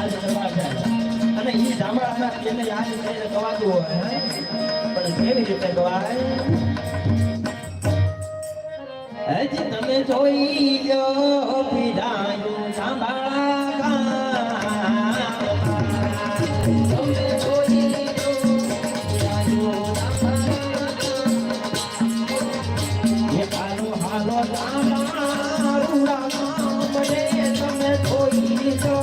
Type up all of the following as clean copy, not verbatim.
યાદ કરવા જાય અને ઈ જાંબાળાના તેને યાદ કરીને ગવાતું હોય પણ કેવી રીતે ગવાય હજી તમે જોઈ લો પીડાયું જાંબાળા તમે જોઈ લો પીડાયું હાલો હાલો જાંબાળા તમે જોઈ લો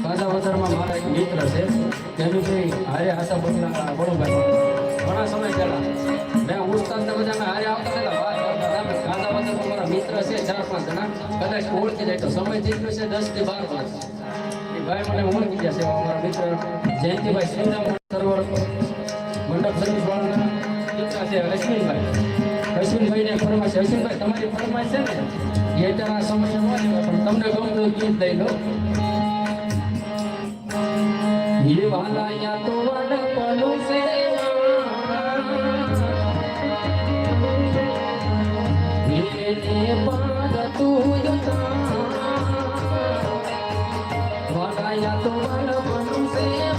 કાજાવતરમાં મારા એક મિત્ર છે તેનું ભાઈ હારે હાસા બદલા વડુભાઈ ઘણા સમય પહેલા મેં ઉસ્તાદને બધાને હારે આવતા હતા વાત કરતા હતા કાજાવતરમાં મારા મિત્ર છે 4-5 જણા કદાચ ઓળખી જાય તો સમય જેટલો છે 10 થી 12 વર્ષ એ ભાઈ મને ઓળખી ગયા છે મારા મિત્ર જયંતિભાઈ શ્રીરામ સરોવર મંડપ સર્વિસ વાળાના મિત્ર છે અશ્વિનભાઈને ફરમાઈશ અશ્વિનભાઈ તમારી ફરમાઈશ છે ને એ અત્યારે આ સમસ્યા ન લેવા પણ તમને ગમતું ગીત લઈ લો ये वाला या तो वाला पलों से ये पाग तू वाला या तो वाला पलों से ये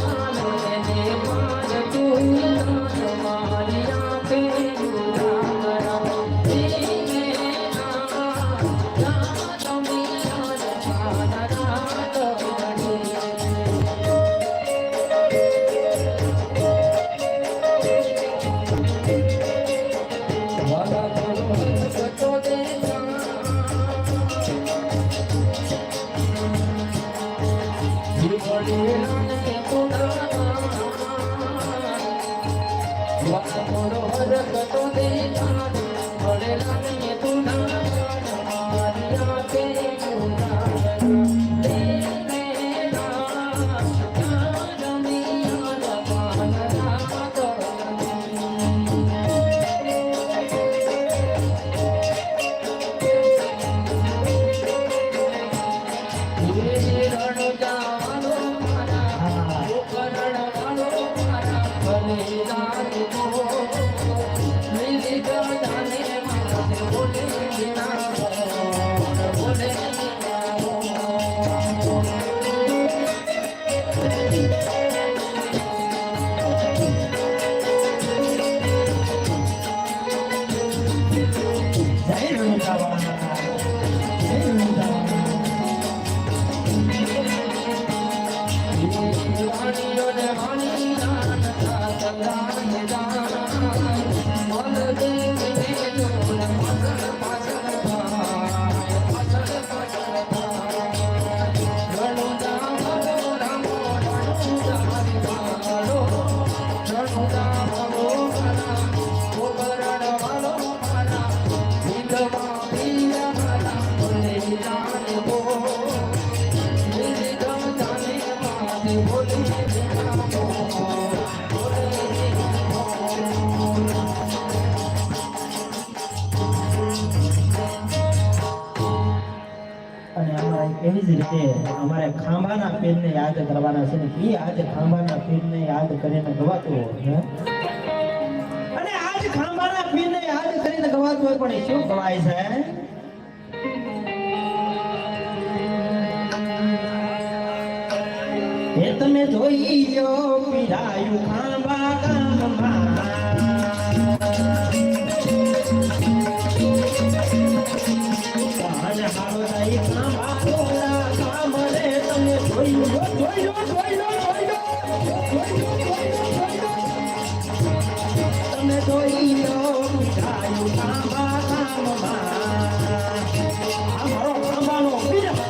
पाग तू हमारी आंखें Music જ રીતે અમારે ખાંભાના પીરને યાદ કરવાના છે ને એ આજે ખાંભાના પીરને યાદ કરીને ગવાતું હોય અને આજ ખાંભાના પીરને યાદ કરીને ગવાતું હોય પણ એ શું ગવાય છે એ તમે જોઈ લો પીરાયું ખાંભા ગામમાં કાન હાલો જાય ખાંભા ડોલા કામ રે તમે જોઈ લો તમે જોઈ લો પીરાયું ખાંભા ગામમાં અમારો ખાંભાનો પીરા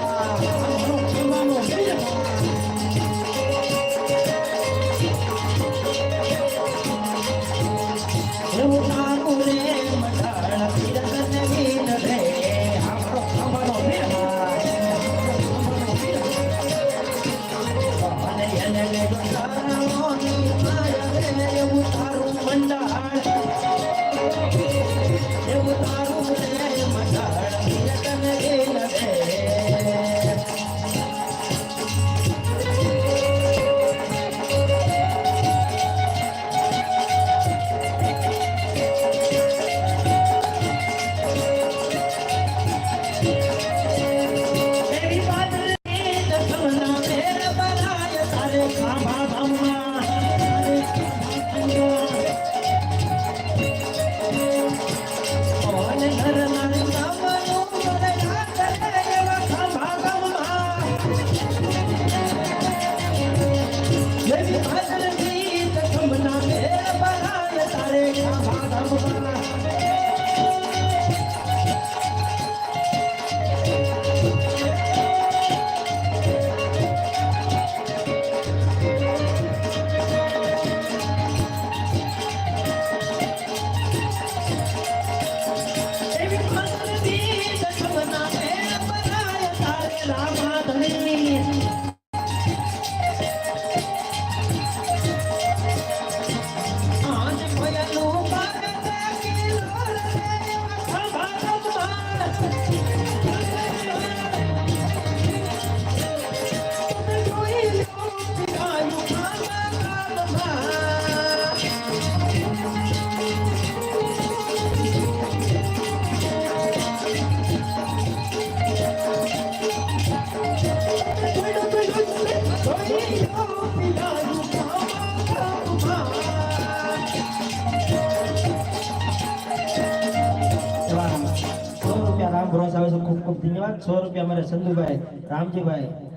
રામ ભરોસે આવે છે ખૂબ ખૂબ ધન્યવાદ 100 રૂપિયા અમારે સંધુભાઈ રામજીભાઈ